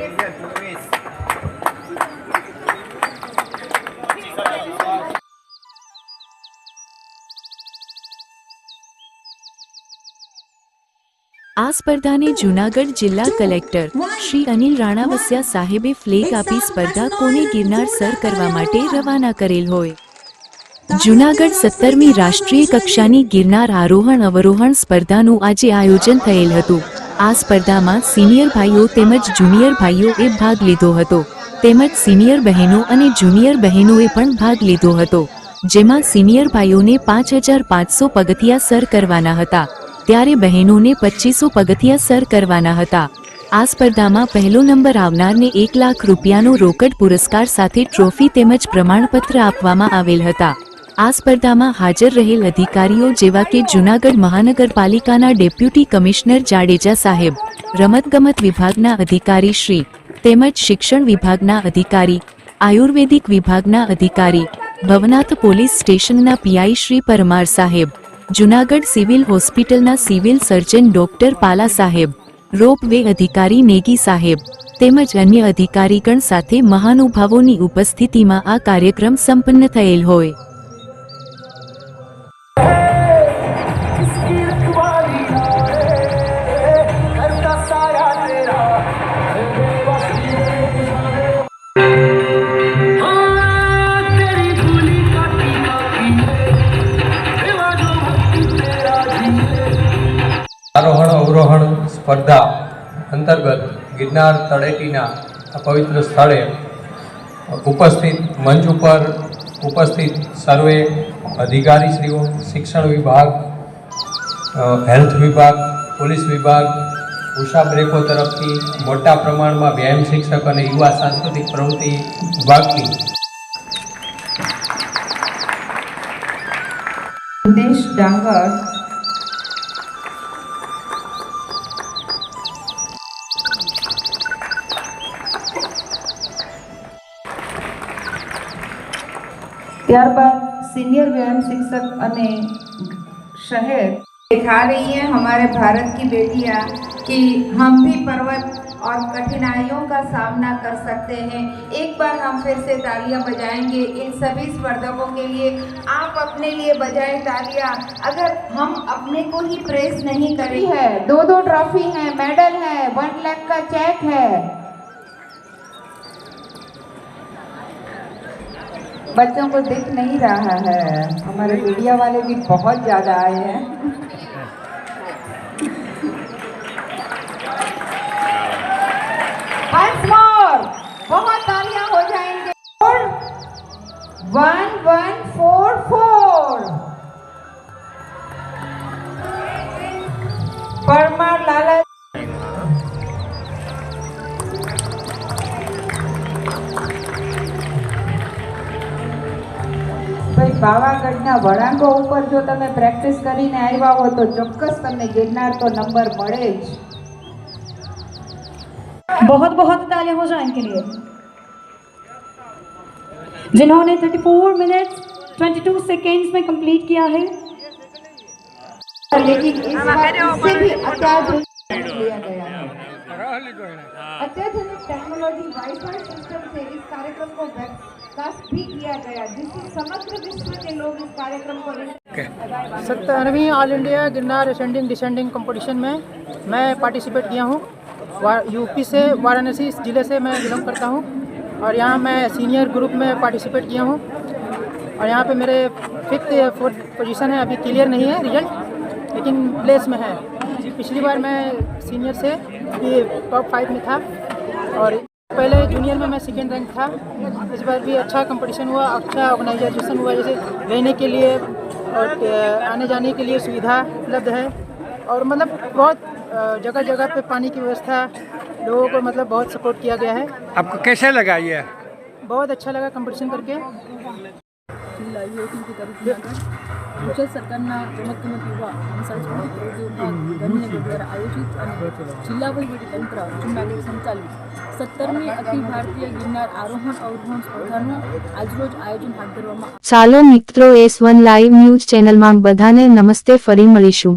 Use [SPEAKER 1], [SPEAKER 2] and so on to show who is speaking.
[SPEAKER 1] આ સ્પર્ધાને જૂનાગઢ જિલ્લા કલેક્ટર શ્રી અનિલ રાણાવસિયા સાહેબે ફ્લેગ આપી સ્પર્ધા કોને ગિરનાર સર કરવા માટે રવાના કરેલ હોય। જૂનાગઢ 17મી રાષ્ટ્રીય કક્ષાની ગિરનાર આરોહણ અવરોહણ સ્પર્ધાનું આજે આયોજન થયેલ હતું। આ સ્પર્ધામાં સિનિયર ભાઈઓ તેમજ જુનિયર ભાઈઓએ ભાગ લીધો હતો તેમજ સિનિયર બહેનો અને જુનિયર બહેનોએ પણ ભાગ લીધો હતો, જેમાં સિનિયર ભાઈઓને 5500 પગથિયા સર કરવાના હતા ત્યારે બહેનોને 2500 પગથિયા સર કરવાના હતા। આ સ્પર્ધામાં પહેલો નંબર આવનારને 1 લાખ રૂપિયાનો રોકડ પુરસ્કાર સાથે ટ્રોફી તેમજ પ્રમાણપત્ર આપવામાં આવેલ હતા। આ સ્પર્ધામાં હાજર રહેલ અધિકારીઓ જેવા કે જૂનાગઢ મહાનગરપાલિકાના ડેપ્યુટી કમિશનર જાડેજા સાહેબ, રમતગમત વિભાગના અધિકારી શ્રી તેમજ શિક્ષણ વિભાગના અધિકારી, આયુર્વેદિક વિભાગના અધિકારી, ભવનાથ પોલીસ સ્ટેશનના પીઆઈ શ્રી પરમાર સાહેબ, જૂનાગઢ સિવિલ હોસ્પિટલના સિવિલ સર્જન ડોક્ટર પાલા સાહેબ, રોપ વે અધિકારી નેગી સાહેબ તેમજ અન્ય અધિકારીગણ સાથે મહાનુભાવોની ઉપસ્થિતિમાં આ કાર્યક્રમ સંપન્ન થયેલ હોય।
[SPEAKER 2] आरोहण अवरोहण स्पर्धा अंतर्गत गिरनार तळेटीना पवित्र स्थले उपस्थित मंच पर उपस्थित सर्वे अधिकारीश्रीओ, शिक्षण विभाग, हेल्थ विभाग, पुलिस विभाग, उषा ब्रेको तरफथी मोटा प्रमाण में व्यायाम शिक्षक और युवा सांस्कृतिक प्रवृत्ति विभागथी
[SPEAKER 3] देश डांगर त्यारबाद सीनियर व्यायाम शिक्षक अने शहर दिखा रही हैं हमारे भारत की बेटियां कि हम भी पर्वत और कठिनाइयों का सामना कर सकते हैं। एक बार हम फिर से तालियां बजाएंगे इन सभी स्पर्धकों के लिए। आप अपने लिए बजाएं तालियां। अगर हम अपने को ही प्रेस नहीं करें है, 2-2 ट्रॉफी है, मेडल है, 1 लाख का चेक है। बच्चों को दिख नहीं रहा है, हमारे मीडिया वाले भी बहुत ज़्यादा आए हैं। Once more, बहुत तालियां हो जाएंगे। 1144 परमार लाला पावागढ़ना वळांगो ऊपर जो तमे प्रेक्टिस करीने आव्या हो तो ચોક્કસ તમને गिरनार तो नंबर મળે જ।
[SPEAKER 4] बहुत बहुत तालियां हो जाए इनके लिए जिन्होंने 34 मिनट्स 22 सेकेंड्स में कंप्लीट किया है।
[SPEAKER 3] लेकिन इस बार इससे भी अत्याधुनिक लिया गया है। अत्याधुनिक टेक्नोलॉजी वाईफाई सिस्टम से इस कार्यक्रम को वेबकास्ट भी किया गया, जिससे समग्र विश्व के लोग इस कार्यक्रम को
[SPEAKER 5] 17वीं all India Girnar ascending descending competition में मैं पार्टिसिपेट किया हूँ। यूपी से वाराणसी ज़िले से मैं बिलोंग करता हूँ और यहाँ मैं सीनियर ग्रुप में पार्टिसिपेट किया हूँ और यहाँ पे मेरे 5th या 4th पोजीशन है। अभी क्लियर नहीं है रिजल्ट, लेकिन प्लेस में है। पिछली बार मैं सीनियर से टॉप 5 में था और पहले जूनियर में मैं 2nd रैंक था। इस बार भी अच्छा कंपटीशन हुआ, अच्छा ऑर्गेनाइजेशन हुआ, जैसे रहने के लिए और आने जाने के लिए सुविधा उपलब्ध है और मतलब बहुत जगह जगह पे पानी की व्यवस्था, लोगों को मतलब बहुत सपोर्ट किया गया है।
[SPEAKER 6] आपको कैसे लगा ये?
[SPEAKER 5] बहुत अच्छा लगा कंपटीशन करके।
[SPEAKER 7] जिल्हा युवती गुजरात सरकारना रमतगमत युवा અને સાંસ્કૃતિક પ્રવૃત્તિ વિભાગ ગાંધીનગર દ્વારા આયોજિત અને જિલ્લા વહીવટી તંત્ર જૂનાગઢ સંચાલિત 17મી અખિલ ભારતીય ગિરનાર આરોહણ અવરોહણ સ્પર્ધાનું આજરોજ આયોજન હાથ ધરવામાં
[SPEAKER 1] ચાલો મિત્રો S1 લાઈવ ન્યૂઝ ચેનલમાં બધાને નમસ્તે, ફરી મળીશું।